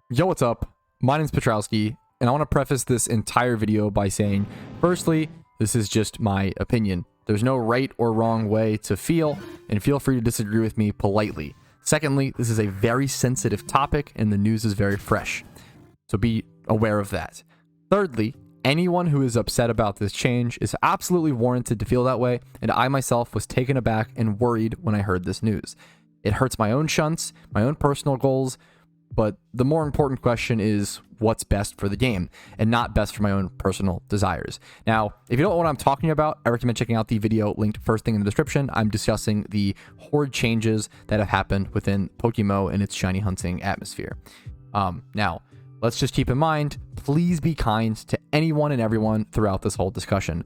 Yo, what's up? My name's Patrouski, and I want to preface this entire video by saying, firstly, this is just my opinion. There's no right or wrong way to feel, and feel free to disagree with me politely. Secondly, this is a very sensitive topic, and the news is very fresh, so be aware of that. Thirdly, anyone who is upset about this change is absolutely warranted to feel that way, and I myself was taken aback and worried when I heard this news. It hurts my own shunts, my own personal goals, but the more important question is what's best for the game and not best for my own personal desires. Now, if you don't know what I'm talking about, I recommend checking out the video linked first thing in the description. I'm discussing the Horde changes that have happened within PokeMMO and its shiny hunting atmosphere. Now, let's just keep in mind, please be kind to anyone and everyone throughout this whole discussion.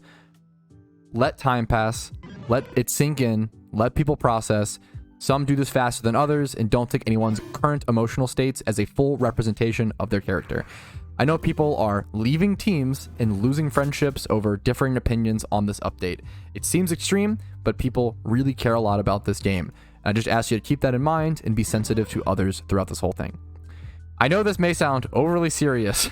Let time pass, let it sink in, let people process. Some do this faster than others and don't take anyone's current emotional states as a full representation of their character. I know people are leaving teams and losing friendships over differing opinions on this update. It seems extreme, but people really care a lot about this game. I just ask you to keep that in mind and be sensitive to others throughout this whole thing. I know this may sound overly serious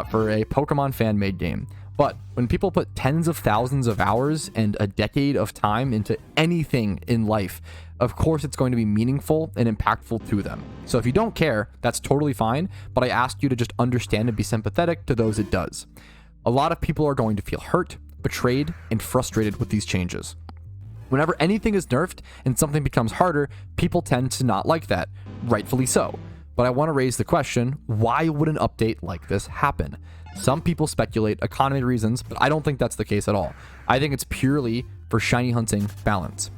for a Pokemon fan-made game, but when people put tens of thousands of hours and a decade of time into anything in life, of course it's going to be meaningful and impactful to them. So if you don't care, that's totally fine, but I ask you to just understand and be sympathetic to those it does. A lot of people are going to feel hurt, betrayed, and frustrated with these changes. Whenever anything is nerfed and something becomes harder, people tend to not like that, rightfully so. But I want to raise the question, why would an update like this happen? Some people speculate economy reasons, but I don't think that's the case at all. I think it's purely for shiny hunting balance.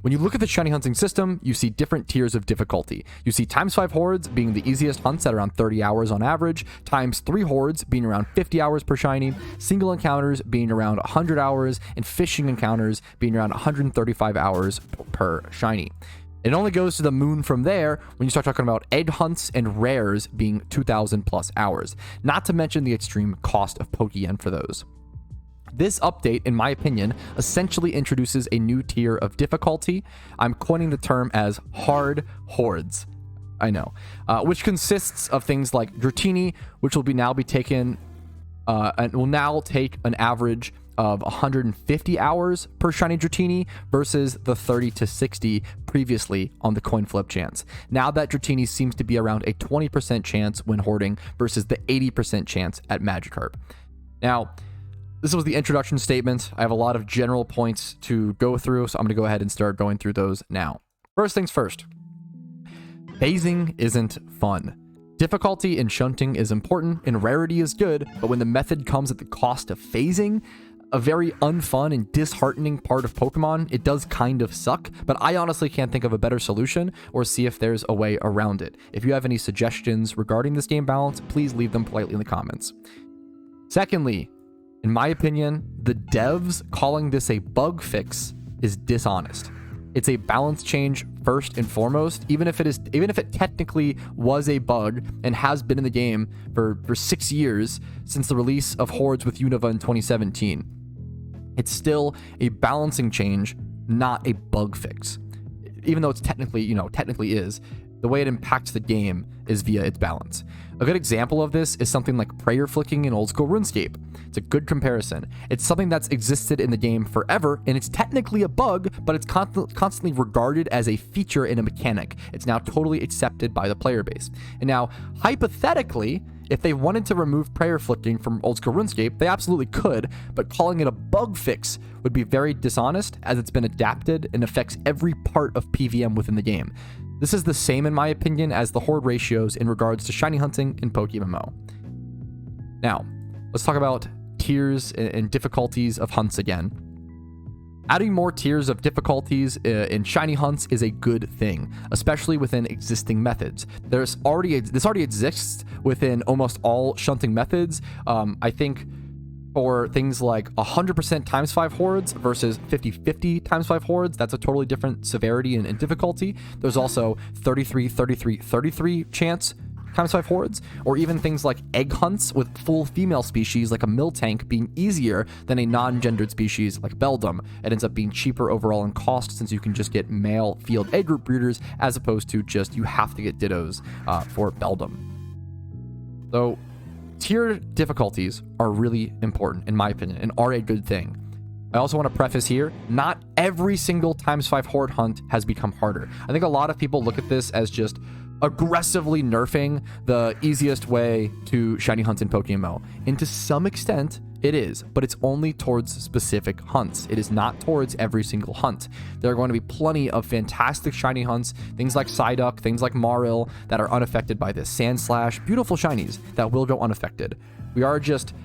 When you look at the shiny hunting system, you see different tiers of difficulty. You see ×5 hordes being the easiest hunts at around 30 hours on average, ×3 hordes being around 50 hours per shiny, single encounters being around 100 hours, and fishing encounters being around 135 hours per shiny. It only goes to the moon from there when you start talking about egg hunts and rares being 2,000 plus hours, not to mention the extreme cost of Pokeyen for those. This update, in my opinion, essentially introduces a new tier of difficulty. I'm coining the term as hard hordes. I know, which consists of things like Dratini, which will now be taken and will now take an average of 150 hours per shiny Dratini versus the 30 to 60 previously on the coin flip chance. Now that Dratini seems to be around a 20% chance when hoarding versus the 80% chance at Magikarp. Now, this was the introduction statement. I have a lot of general points to go through, so I'm going to go ahead and start going through those now. First things first. Phasing isn't fun. Difficulty in shunting is important and rarity is good, but when the method comes at the cost of phasing, a very unfun and disheartening part of Pokemon, it does kind of suck, but I honestly can't think of a better solution or see if there's a way around it. If you have any suggestions regarding this game balance, please leave them politely in the comments. Secondly, in my opinion, the devs calling this a bug fix is dishonest. It's a balance change first and foremost, even if it technically was a bug and has been in the game for 6 years since the release of Hordes with Unova in 2017. It's still a balancing change, not a bug fix. Even though it's technically is, the way it impacts the game is via its balance. A good example of this is something like prayer flicking in old school RuneScape. It's a good comparison. It's something that's existed in the game forever, and it's technically a bug, but it's constantly regarded as a feature in a mechanic. It's now totally accepted by the player base. And now, hypothetically, if they wanted to remove prayer flicking from old school RuneScape, they absolutely could, but calling it a bug fix would be very dishonest as it's been adapted and affects every part of PvM within the game. This is the same, in my opinion, as the horde ratios in regards to shiny hunting in PokeMMO. Now, let's talk about tiers and difficulties of hunts again. Adding more tiers of difficulties in shiny hunts is a good thing, especially within existing methods. This already exists within almost all shunting methods. I think for things like 100% ×5 hordes versus 50-50 ×5 hordes, that's a totally different severity and difficulty. There's also 33-33-33 chance ×5 hordes, or even things like egg hunts with full female species like a Miltank being easier than a non-gendered species like Beldum. It ends up being cheaper overall in cost since you can just get male field egg group breeders as opposed to just you have to get Dittos for Beldum. So tiered difficulties are really important, in my opinion, and are a good thing. I also want to preface here, not every single ×5 Horde hunt has become harder. I think a lot of people look at this as just aggressively nerfing the easiest way to shiny hunt in PokeMMO. And to some extent, it is, but it's only towards specific hunts. It is not towards every single hunt. There are going to be plenty of fantastic shiny hunts, things like Psyduck, things like Maril, that are unaffected by this. Sandslash, beautiful shinies that will go unaffected. We are just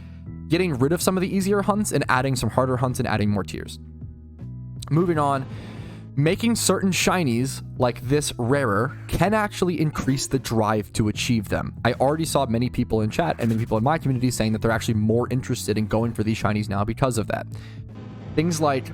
getting rid of some of the easier hunts and adding some harder hunts and adding more tiers. Moving on, making certain shinies like this rarer can actually increase the drive to achieve them. I already saw many people in chat and many people in my community saying that they're actually more interested in going for these shinies now because of that. Things like,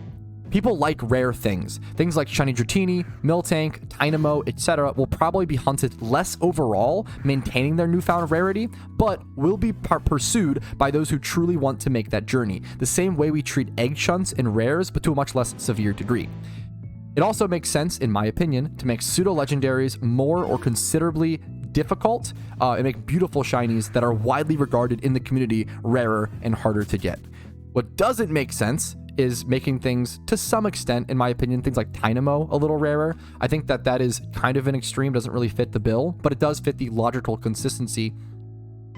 people like rare things. Things like shiny Dratini, Miltank, Tynamo, etc. will probably be hunted less overall, maintaining their newfound rarity, but will be pursued by those who truly want to make that journey. The same way we treat egg shunts and rares, but to a much less severe degree. It also makes sense, in my opinion, to make pseudo-legendaries more or considerably difficult and make beautiful shinies that are widely regarded in the community rarer and harder to get. What doesn't make sense is making things, to some extent, in my opinion, things like Tynamo a little rarer. I think that that is kind of an extreme, doesn't really fit the bill, but it does fit the logical consistency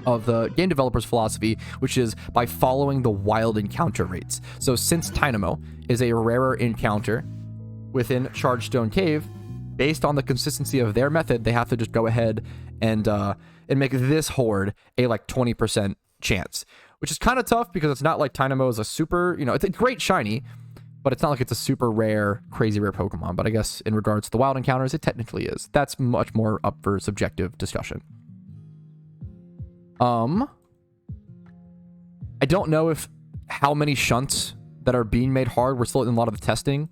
of the game developer's philosophy, which is by following the wild encounter rates. So since Tynamo is a rarer encounter within Chargestone Cave, based on the consistency of their method, they have to just go ahead and make this Horde a like 20% chance, which is kind of tough because it's not like Tynamo is a super, it's a great shiny, but it's not like it's a super rare, crazy rare Pokemon. But I guess in regards to the wild encounters, it technically is. That's much more up for subjective discussion. I don't know how many shunts that are being made hard. We're still in a lot of the testing.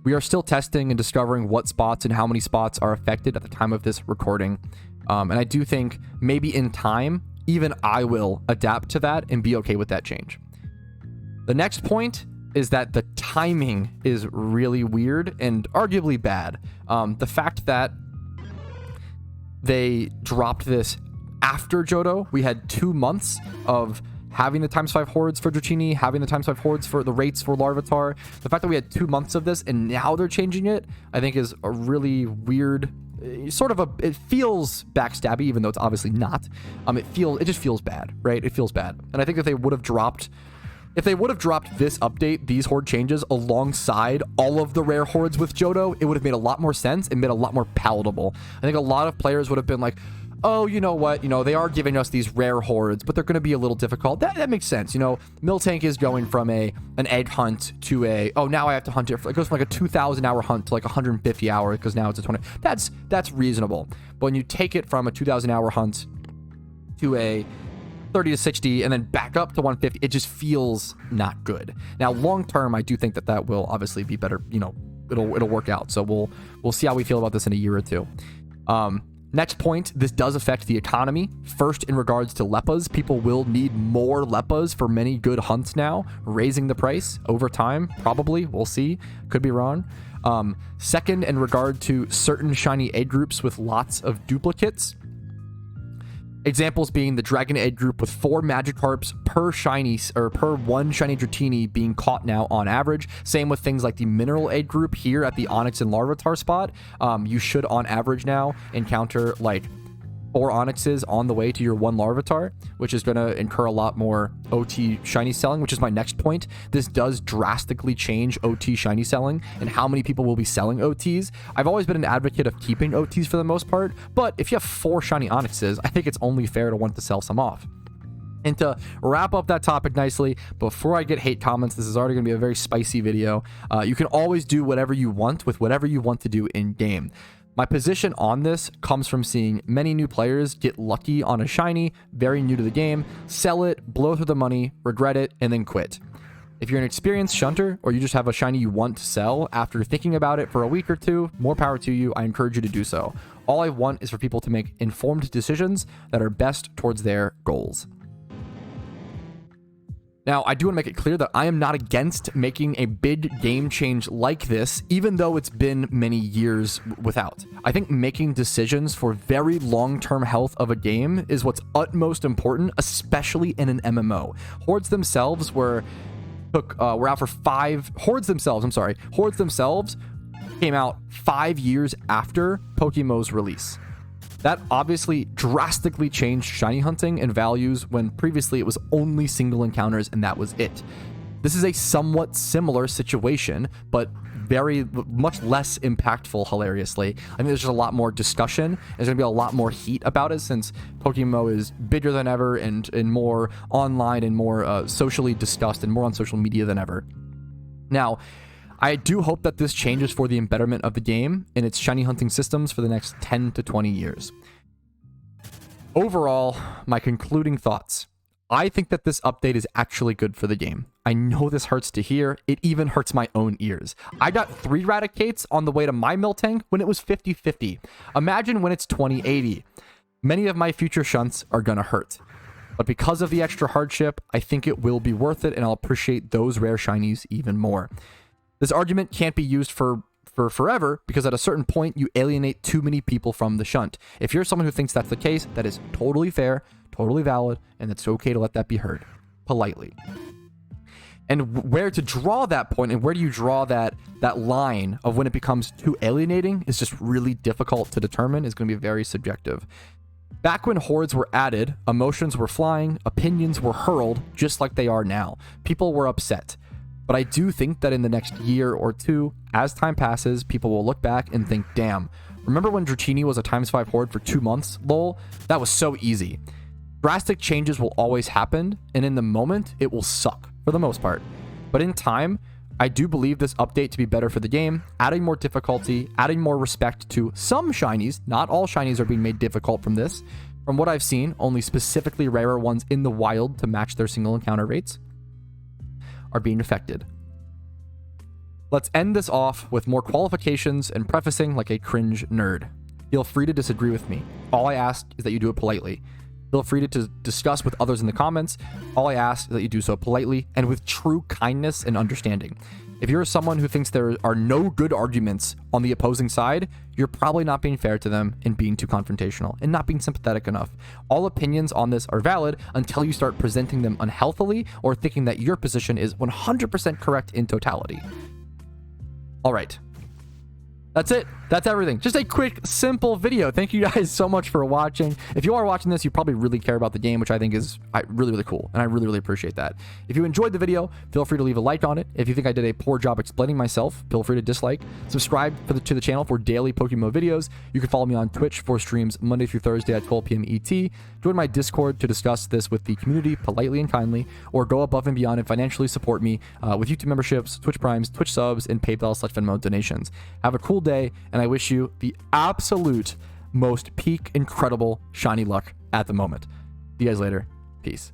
We are still testing and discovering what spots and how many spots are affected at the time of this recording. And I do think maybe in time, even I will adapt to that and be okay with that change. The next point is that the timing is really weird and arguably bad. The fact that they dropped this after Johto, we had 2 months of having the ×5 Hordes for Dratini, having the ×5 Hordes for the rates for Larvitar. The fact that we had 2 months of this and now they're changing it, I think is a really weird, it feels backstabby, even though it's obviously not. It just feels bad, right? It feels bad. And I think if they would have dropped this update, these Horde changes alongside all of the rare Hordes with Johto, it would have made a lot more sense and made a lot more palatable. I think a lot of players would have been like, oh, you know what? They are giving us these rare Hordes, but they're going to be a little difficult. That makes sense. Miltank is going from an egg hunt to now I have to hunt it. It goes from like a 2,000 hour hunt to like 150 hours because now it's a 20. That's reasonable. But when you take it from a 2,000 hour hunt to a 30 to 60 and then back up to 150, it just feels not good. Now, long term, I do think that will obviously be better. It'll work out. So we'll see how we feel about this in a year or two. Next point, this does affect the economy. First, in regards to Leppas, people will need more Leppas for many good hunts now, raising the price over time, probably. We'll see. Could be wrong. Second, in regard to certain shiny egg groups with lots of duplicates. Examples being the Dragon Egg group with 4 Magikarps per shiny, or per 1 shiny Dratini being caught now on average. Same with things like the Mineral Egg group here at the Onix and Larvitar spot. You should on average now encounter like 4 Onyxes on the way to your 1 Larvitar, which is going to incur a lot more OT shiny selling, which is my next point. This does drastically change OT shiny selling and how many people will be selling OTs. I've always been an advocate of keeping OTs for the most part, but if you have 4 shiny Onyxes, I think it's only fair to want to sell some off. And to wrap up that topic nicely, before I get hate comments, this is already going to be a very spicy video. You can always do whatever you want with whatever you want to do in game. My position on this comes from seeing many new players get lucky on a shiny, very new to the game, sell it, blow through the money, regret it, and then quit. If you're an experienced shunter, or you just have a shiny you want to sell after thinking about it for a week or two, more power to you. I encourage you to do so. All I want is for people to make informed decisions that are best towards their goals. Now, I do want to make it clear that I am not against making a big game change like this, even though it's been many years without. I think making decisions for very long-term health of a game is what's utmost important, especially in an MMO. Hordes themselves were out for 5... Hordes themselves came out 5 years after PokeMMO's release. That obviously drastically changed shiny hunting and values when previously it was only single encounters and that was it. This is a somewhat similar situation, but much less impactful, hilariously. I think there's just a lot more discussion. There's going to be a lot more heat about it since PokeMMO is bigger than ever and more online and more socially discussed and more on social media than ever. Now, I do hope that this changes for the betterment of the game and its shiny hunting systems for the next 10 to 20 years. Overall, my concluding thoughts. I think that this update is actually good for the game. I know this hurts to hear. It even hurts my own ears. I got 3 Raticates on the way to my Miltank when it was 50-50. Imagine when it's 20-80. Many of my future shunts are gonna hurt. But because of the extra hardship, I think it will be worth it and I'll appreciate those rare shinies even more. This argument can't be used for forever because at a certain point you alienate too many people from the shunt. If you're someone who thinks that's the case, that is totally fair, totally valid, and it's okay to let that be heard politely. And where to draw that point and where do you draw that line of when it becomes too alienating is just really difficult to determine. Is going to be very subjective. Back when Hordes were added, emotions were flying, opinions were hurled, just like they are now. People were upset. But I do think that in the next year or two, as time passes, people will look back and think, damn, remember when Dratini was a ×5 Horde for 2 months, lol? That was so easy. Drastic changes will always happen, and in the moment, it will suck, for the most part. But in time, I do believe this update to be better for the game, adding more difficulty, adding more respect to some shinies. Not all shinies are being made difficult from this. From what I've seen, only specifically rarer ones in the wild to match their single encounter rates are being affected. Let's end this off with more qualifications and prefacing like a cringe nerd. Feel free to disagree with me. All I ask is that you do it politely. Feel free to discuss with others in the comments. All I ask is that you do so politely and with true kindness and understanding. If you're someone who thinks there are no good arguments on the opposing side, you're probably not being fair to them and being too confrontational and not being sympathetic enough. All opinions on this are valid until you start presenting them unhealthily or thinking that your position is 100% correct in totality. All right. That's it. That's everything. Just a quick, simple video. Thank you guys so much for watching. If you are watching this, you probably really care about the game, which I think is really, really cool. And I really, really appreciate that. If you enjoyed the video, feel free to leave a like on it. If you think I did a poor job explaining myself, feel free to dislike. Subscribe to the channel for daily PokeMMO videos. You can follow me on Twitch for streams Monday through Thursday at 12 p.m. ET. Join my Discord to discuss this with the community politely and kindly, or go above and beyond and financially support me with YouTube memberships, Twitch Primes, Twitch subs, and PayPal/Venmo donations. Have a cool day, and I wish you the absolute most peak incredible shiny luck at the moment. See you guys later. Peace.